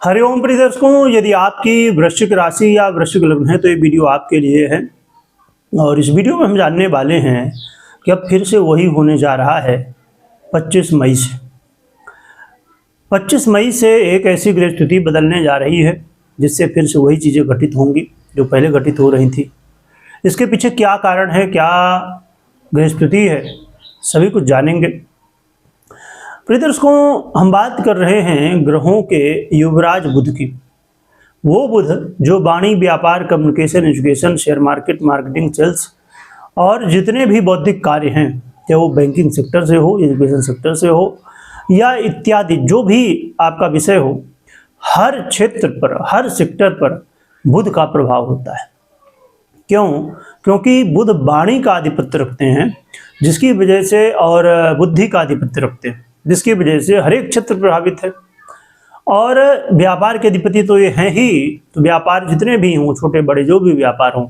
हरिओम प्रिय दर्शकों, यदि आपकी वृश्चिक राशि या वृश्चिक लग्न है तो ये वीडियो आपके लिए है। और इस वीडियो में हम जानने वाले हैं कि अब फिर से वही होने जा रहा है 25 मई से। 25 मई से एक ऐसी ग्रह स्थिति बदलने जा रही है जिससे फिर से वही चीज़ें घटित होंगी जो पहले घटित हो रही थी। इसके पीछे क्या कारण है, क्या ग्रह स्थिति है, सभी कुछ जानेंगे। प्रिय दर्शकों, हम बात कर रहे हैं ग्रहों के युवराज बुध की। वो बुध जो वाणी, व्यापार, communication, education, share market, marketing, sales और जितने भी बौद्धिक कार्य हैं, चाहे वो बैंकिंग सेक्टर से हो, एजुकेशन सेक्टर से हो या इत्यादि जो भी आपका विषय हो, हर क्षेत्र पर, हर सेक्टर पर बुध का प्रभाव होता है। क्यों? क्योंकि बुध वाणी का आधिपत्य रखते हैं, जिसकी वजह से, और बुद्धि का आधिपत्य रखते हैं, जिसकी वजह से हर एक क्षेत्र प्रभावित है। और व्यापार के अधिपति तो ये हैं ही, तो व्यापार जितने भी हों, छोटे बड़े जो भी व्यापार हों,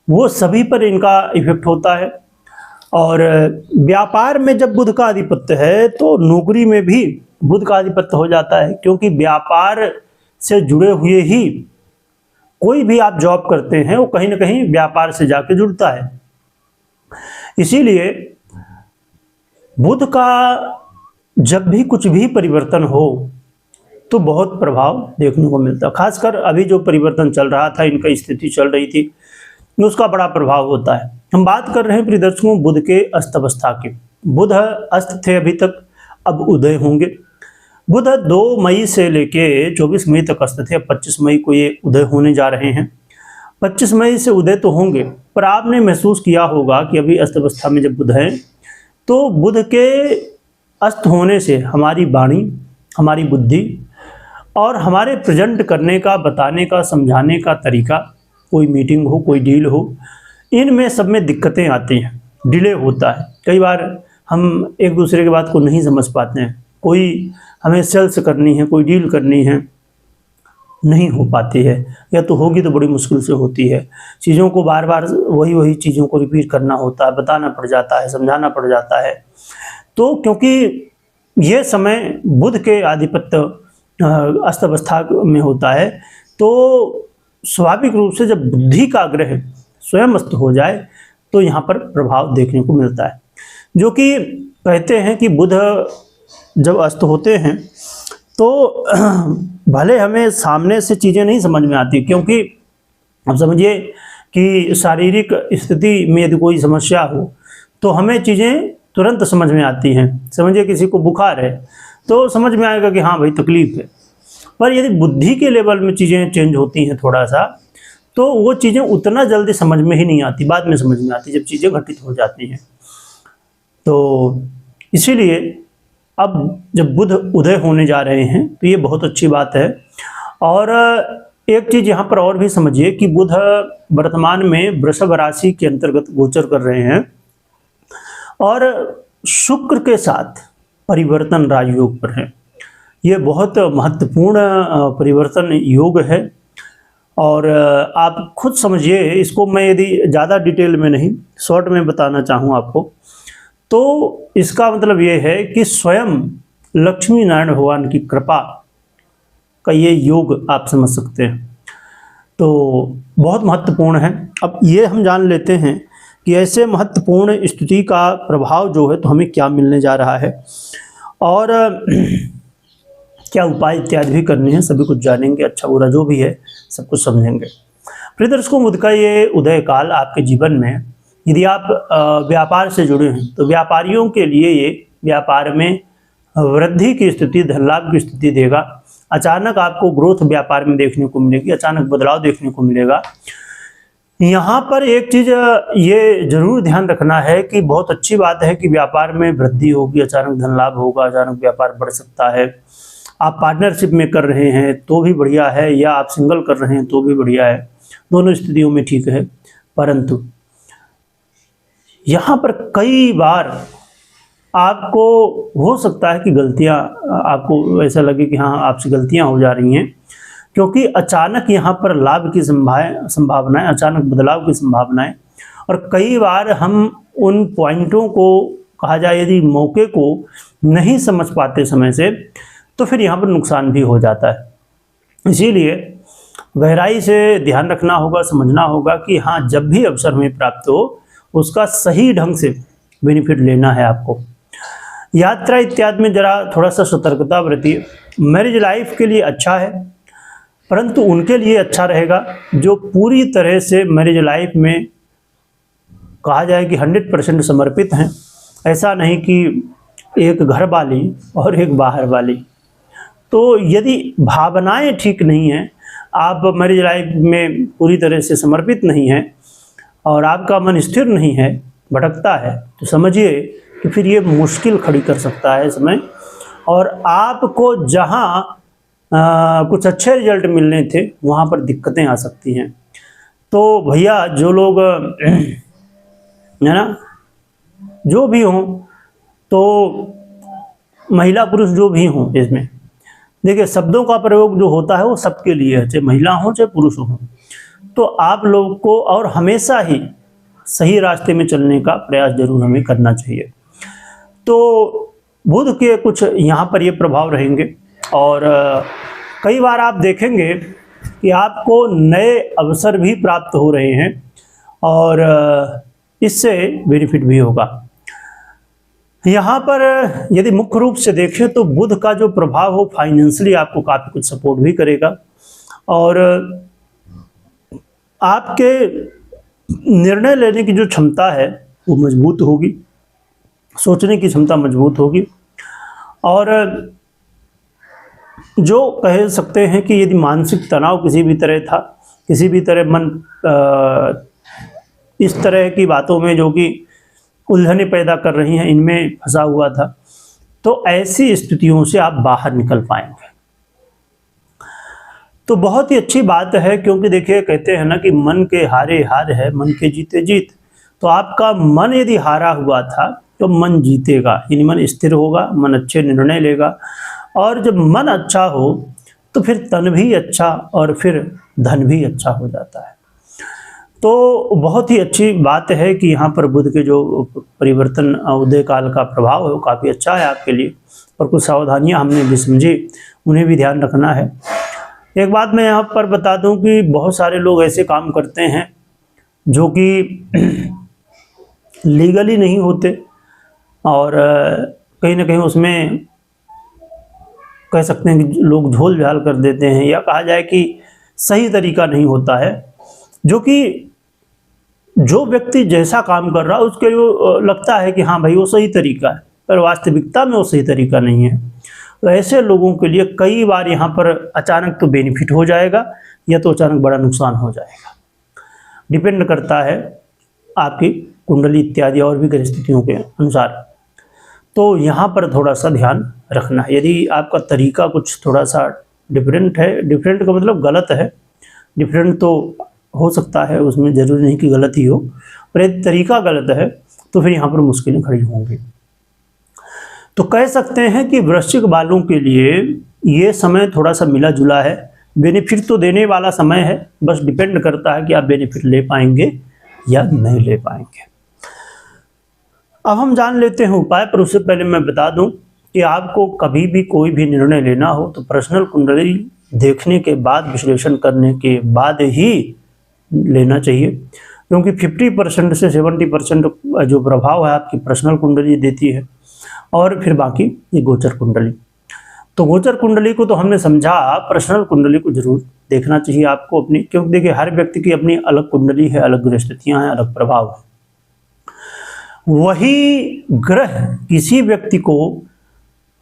वो सभी पर इनका इफेक्ट होता है। और व्यापार में जब बुध का आधिपत्य है तो नौकरी में भी बुध का आधिपत्य हो जाता है, क्योंकि व्यापार से जुड़े हुए ही कोई भी आप जॉब करते हैं वो कहीं ना कहीं व्यापार से जाके जुड़ता है। इसीलिए बुध का जब भी कुछ भी परिवर्तन हो तो बहुत प्रभाव देखने को मिलता है। खासकर अभी जो परिवर्तन चल रहा था, इनका स्थिति चल रही थी, उसका बड़ा प्रभाव होता है। हम बात कर रहे हैं प्रिय दर्शकों बुध के अस्त अवस्था की। बुध अस्त थे अभी तक, अब उदय होंगे। बुध 2 मई से लेके 24 मई तक अस्त थे, अब 25 मई को ये उदय होने जा रहे हैं। 25 मई से उदय तो होंगे, पर आपने महसूस किया होगा कि अभी अस्त अवस्था में जब बुध है तो बुध के अस्त होने से हमारी वाणी, हमारी बुद्धि और हमारे प्रेजेंट करने का, बताने का, समझाने का तरीका, कोई मीटिंग हो, कोई डील हो, इनमें सब में दिक्कतें आती हैं, डिले होता है। कई बार हम एक दूसरे की बात को नहीं समझ पाते हैं। कोई हमें सेल्स करनी है, कोई डील करनी है, नहीं हो पाती है, या तो होगी तो बड़ी मुश्किल से होती है। चीज़ों को बार बार वही चीज़ों को रिपीट करना होता है, बताना पड़ जाता है, समझाना पड़ जाता है। तो क्योंकि ये समय बुध के आधिपत्य अस्त अवस्था में होता है, तो स्वाभाविक रूप से जब बुद्धि का ग्रह स्वयं अस्त हो जाए तो यहाँ पर प्रभाव देखने को मिलता है। जो कि कहते हैं कि बुध जब अस्त होते हैं तो भले हमें सामने से चीज़ें नहीं समझ में आती, क्योंकि अब समझिए कि शारीरिक स्थिति में यदि कोई समस्या हो तो हमें चीज़ें तुरंत समझ में आती हैं। समझिए किसी को बुखार है तो समझ में आएगा कि हाँ भाई तकलीफ है। पर यदि बुद्धि के लेवल में चीज़ें चेंज होती हैं थोड़ा सा, तो वो चीज़ें उतना जल्दी समझ में ही नहीं आती, बाद में समझ में आती जब चीज़ें घटित हो जाती हैं। तो इसीलिए अब जब बुध उदय होने जा रहे हैं तो ये बहुत अच्छी बात है। और एक चीज़ यहाँ पर और भी समझिए कि बुध वर्तमान में वृषभ राशि के अंतर्गत गोचर कर रहे हैं और शुक्र के साथ परिवर्तन राजयोग पर है। ये बहुत महत्वपूर्ण परिवर्तन योग है। और आप खुद समझिए इसको, मैं यदि ज़्यादा डिटेल में नहीं, शॉर्ट में बताना चाहूँ आपको, तो इसका मतलब ये है कि स्वयं लक्ष्मी नारायण भगवान की कृपा का ये योग आप समझ सकते हैं। तो बहुत महत्वपूर्ण है। अब ये हम जान लेते हैं कि ऐसे महत्वपूर्ण स्थिति का प्रभाव जो है तो हमें क्या मिलने जा रहा है और क्या उपाय इत्यादि भी करने हैं, सभी कुछ जानेंगे। अच्छा बुरा जो भी है सब कुछ समझेंगे। प्रिय दर्शकों, बुध का ये उदय काल आपके जीवन में, यदि आप व्यापार से जुड़े हैं तो व्यापारियों के लिए ये व्यापार में वृद्धि की स्थिति, धन लाभ की स्थिति देगा। अचानक आपको ग्रोथ व्यापार में देखने को मिलेगी, अचानक बदलाव देखने को मिलेगा। यहाँ पर एक चीज़ ये जरूर ध्यान रखना है कि बहुत अच्छी बात है कि व्यापार में वृद्धि होगी, अचानक धन लाभ होगा, अचानक व्यापार बढ़ सकता है। आप पार्टनरशिप में कर रहे हैं तो भी बढ़िया है, या आप सिंगल कर रहे हैं तो भी बढ़िया है, दोनों स्थितियों में ठीक है। परंतु यहाँ पर कई बार आपको हो सकता है कि गलतियाँ, आपको ऐसा लगे कि हाँ आपसे गलतियाँ हो जा रही हैं, क्योंकि अचानक यहाँ पर लाभ की संभावनाएं, अचानक बदलाव की संभावनाएं, और कई बार हम उन पॉइंटों को, कहा जाए यदि मौके को नहीं समझ पाते समय से, तो फिर यहाँ पर नुकसान भी हो जाता है। इसीलिए गहराई से ध्यान रखना होगा, समझना होगा कि हाँ, जब भी अवसर हमें प्राप्त हो उसका सही ढंग से बेनिफिट लेना है आपको। यात्रा इत्यादि में जरा थोड़ा सा सतर्कता बरतिए। मैरिज लाइफ के लिए अच्छा है, परंतु उनके लिए अच्छा रहेगा जो पूरी तरह से मैरिज लाइफ में कहा जाए कि 100% समर्पित हैं। ऐसा नहीं कि एक घर वाली और एक बाहर वाली। तो यदि भावनाएं ठीक नहीं हैं, आप मैरिज लाइफ में पूरी तरह से समर्पित नहीं हैं और आपका मन स्थिर नहीं है, भटकता है, तो समझिए कि फिर ये मुश्किल खड़ी कर सकता है समय, और आपको जहां कुछ अच्छे रिजल्ट मिलने थे वहां पर दिक्कतें आ सकती हैं। तो भैया जो लोग है ना, जो भी हों, तो महिला पुरुष जो भी हों, इसमें देखिए शब्दों का प्रयोग जो होता है वो सबके लिए है, चाहे महिला हो चाहे पुरुष हो। तो आप लोग को और हमेशा ही सही रास्ते में चलने का प्रयास जरूर हमें करना चाहिए। तो बुध के कुछ यहाँ पर ये प्रभाव रहेंगे, और कई बार आप देखेंगे कि आपको नए अवसर भी प्राप्त हो रहे हैं और इससे बेनिफिट भी होगा। यहाँ पर यदि मुख्य रूप से देखें तो बुध का जो प्रभाव हो फाइनेंशियली आपको काफ़ी कुछ सपोर्ट भी करेगा, और आपके निर्णय लेने की जो क्षमता है वो मजबूत होगी, सोचने की क्षमता मजबूत होगी, और जो कह सकते हैं कि यदि मानसिक तनाव किसी भी तरह था, किसी भी तरह मन इस तरह की बातों में जो कि उलझनें पैदा कर रही हैं, इनमें फंसा हुआ था, तो ऐसी स्थितियों से आप बाहर निकल पाएंगे। तो बहुत ही अच्छी बात है, क्योंकि देखिए कहते हैं ना कि मन के हारे हार है, मन के जीते जीत। तो आपका मन यदि हारा हुआ था तो मन जीतेगा, यानी मन स्थिर होगा, मन अच्छे निर्णय लेगा, और जब मन अच्छा हो तो फिर तन भी अच्छा और फिर धन भी अच्छा हो जाता है। तो बहुत ही अच्छी बात है कि यहाँ पर बुध के जो परिवर्तन उदय काल का प्रभाव है वो काफ़ी अच्छा है आपके लिए, और कुछ सावधानियाँ हमने भी समझी, उन्हें भी ध्यान रखना है। एक बात मैं यहाँ पर बता दूँ कि बहुत सारे लोग ऐसे काम करते हैं जो कि लीगली नहीं होते, और कहीं ना कहीं उसमें कह सकते हैं कि लोग झोल झाल कर देते हैं, या कहा जाए कि सही तरीका नहीं होता है, जो कि जो व्यक्ति जैसा काम कर रहा है उसके लिए लगता है कि हाँ भाई वो सही तरीका है, पर वास्तविकता में वो सही तरीका नहीं है। तो ऐसे लोगों के लिए कई बार यहाँ पर अचानक तो बेनिफिट हो जाएगा, या तो अचानक बड़ा नुकसान हो जाएगा। डिपेंड करता है आपकी कुंडली इत्यादि और भी परिस्थितियों के अनुसार। तो यहाँ पर थोड़ा सा ध्यान रखना है। यदि आपका तरीका कुछ थोड़ा सा डिफरेंट है, डिफरेंट का मतलब गलत है, डिफरेंट तो हो सकता है, उसमें ज़रूरी नहीं कि गलत ही हो, पर यदि तरीका गलत है तो फिर यहाँ पर मुश्किलें खड़ी होंगी। तो कह सकते हैं कि वृश्चिक वालों के लिए ये समय थोड़ा सा मिला जुला है, बेनिफिट तो देने वाला समय है, बस डिपेंड करता है कि आप बेनिफिट ले पाएंगे या नहीं ले पाएंगे। अब हम जान लेते हैं उपाय, पर उससे पहले मैं बता दूं कि आपको कभी भी कोई भी निर्णय लेना हो तो पर्सनल कुंडली देखने के बाद, विश्लेषण करने के बाद ही लेना चाहिए, क्योंकि 50% से 70% जो प्रभाव है आपकी पर्सनल कुंडली देती है, और फिर बाकी ये गोचर कुंडली। तो गोचर कुंडली को तो हमने समझा, पर्सनल कुंडली को जरूर देखना चाहिए आपको अपनी, क्योंकि देखिए हर व्यक्ति की अपनी अलग कुंडली है, अलग ग्रहस्थितियाँ हैं, अलग प्रभाव है। वही ग्रह किसी व्यक्ति को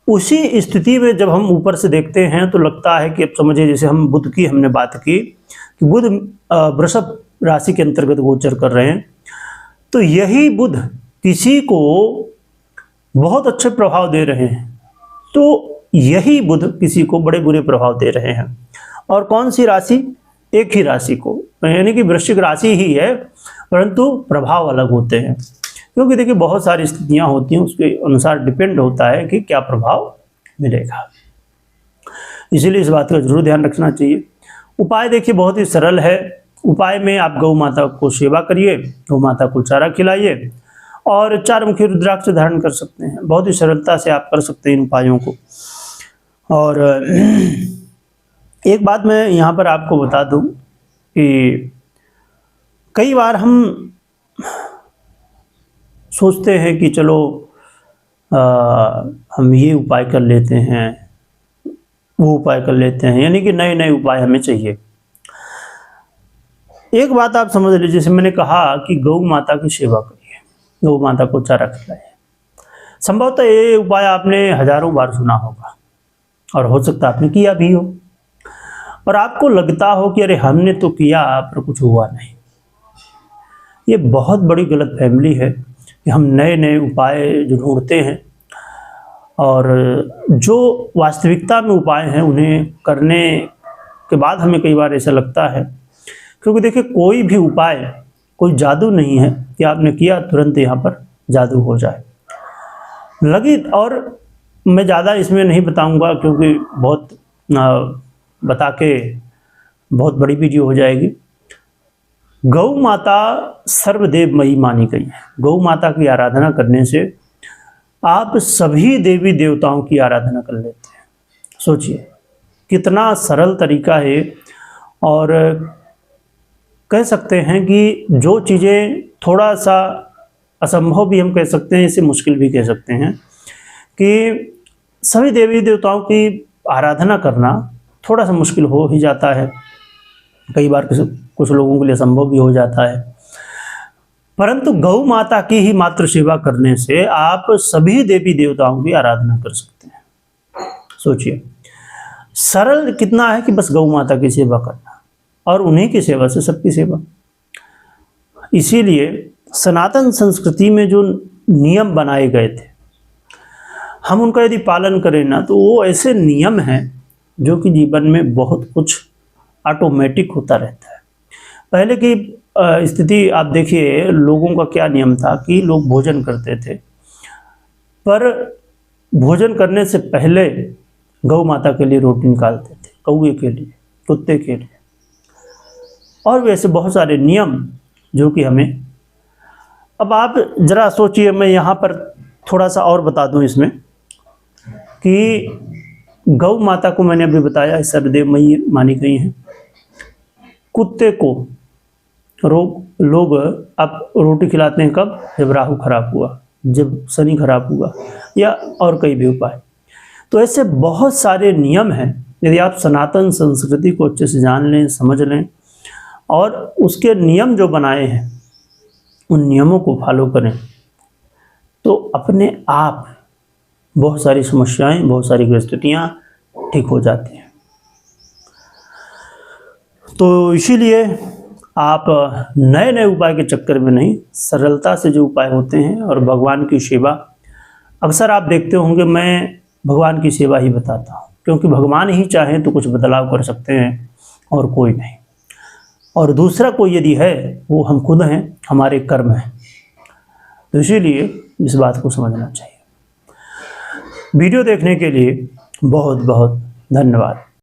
उसी स्थिति में जब हम ऊपर से देखते हैं तो लगता है कि अब समझिए जैसे हम बुध की हमने बात की कि बुध वृषभ राशि के अंतर्गत गोचर कर रहे हैं, तो यही बुध किसी को बहुत अच्छे प्रभाव दे रहे हैं, तो यही बुध किसी को बड़े बुरे प्रभाव दे रहे हैं। और कौन सी राशि? एक ही राशि को, यानी कि वृश्चिक राशि ही है, परंतु प्रभाव अलग होते हैं, क्योंकि देखिए बहुत सारी स्थितियां होती हैं, उसके अनुसार डिपेंड होता है कि क्या प्रभाव मिलेगा। इसीलिए इस बात का जरूर ध्यान रखना चाहिए। उपाय देखिए बहुत ही सरल है। उपाय में आप गौ माता को सेवा करिए, गौ माता को चारा खिलाइए, और 4 मुखी रुद्राक्ष धारण कर सकते हैं। बहुत ही सरलता से आप कर सकते हैं इन उपायों को। और एक बात मैं यहाँ पर आपको बता दूँ कि कई बार हम सोचते हैं कि चलो हम ये उपाय कर लेते हैं, वो उपाय कर लेते हैं, यानी कि नए नए उपाय हमें चाहिए। एक बात आप समझ लीजिए, जैसे मैंने कहा कि गौ माता की सेवा करिए, गौ माता को चारा खिलाइए। संभवतः ये उपाय आपने हजारों बार सुना होगा और हो सकता है आपने किया भी हो, और आपको लगता हो कि अरे हमने तो किया पर कुछ हुआ नहीं। ये बहुत बड़ी गलतफहमी है कि हम नए नए उपाय जो ढूंढते हैं और जो वास्तविकता में उपाय हैं उन्हें करने के बाद हमें कई बार ऐसा लगता है, क्योंकि देखिए कोई भी उपाय कोई जादू नहीं है कि आपने किया तुरंत यहाँ पर जादू हो जाए लगी। और मैं ज़्यादा इसमें नहीं बताऊंगा क्योंकि बहुत बता के बहुत बड़ी वीडियो हो जाएगी। गौ माता सर्वदेवमयी मानी गई है। गौ माता की आराधना करने से आप सभी देवी देवताओं की आराधना कर लेते हैं। सोचिए कितना सरल तरीका है, और कह सकते हैं कि जो चीज़ें थोड़ा सा असंभव भी हम कह सकते हैं, इसे मुश्किल भी कह सकते हैं, कि सभी देवी देवताओं की आराधना करना थोड़ा सा मुश्किल हो ही जाता है, कई बार कुछ लोगों के लिए संभव भी हो जाता है, परंतु गौ माता की ही मात्र सेवा करने से आप सभी देवी देवताओं की आराधना कर सकते हैं। सोचिए सरल कितना है कि बस गौ माता की सेवा करना, और उन्हीं की सेवा से सबकी सेवा। इसीलिए सनातन संस्कृति में जो नियम बनाए गए थे, हम उनका यदि पालन करें ना, तो वो ऐसे नियम हैं जो कि जीवन में बहुत कुछ ऑटोमेटिक होता रहता है। पहले की स्थिति आप देखिए, लोगों का क्या नियम था कि लोग भोजन करते थे, पर भोजन करने से पहले गौ माता के लिए रोटी निकालते थे, कौवे के लिए, कुत्ते के लिए, और वैसे बहुत सारे नियम जो कि हमें। अब आप ज़रा सोचिए, मैं यहाँ पर थोड़ा सा और बता दूँ इसमें कि गौ माता को मैंने अभी बताया सर्वदेवमयी मानी गई हैं। कुत्ते को लोग अब रोटी खिलाते हैं कब? जब राहु खराब हुआ, जब शनि खराब हुआ, या और कई भी उपाय। तो ऐसे बहुत सारे नियम हैं। यदि आप सनातन संस्कृति को अच्छे से जान लें, समझ लें, और उसके नियम जो बनाए हैं उन नियमों को फॉलो करें, तो अपने आप बहुत सारी समस्याएं, बहुत सारी गृहस्थितियाँ ठीक हो जाती हैं। तो इसीलिए आप नए नए उपाय के चक्कर में नहीं, सरलता से जो उपाय होते हैं और भगवान की सेवा, अक्सर आप देखते होंगे मैं भगवान की सेवा ही बताता हूँ, क्योंकि भगवान ही चाहें तो कुछ बदलाव कर सकते हैं और कोई नहीं। और दूसरा कोई यदि है वो हम खुद हैं, हमारे कर्म हैं। तो इसीलिए इस बात को समझना चाहिए। वीडियो देखने के लिए बहुत बहुत धन्यवाद।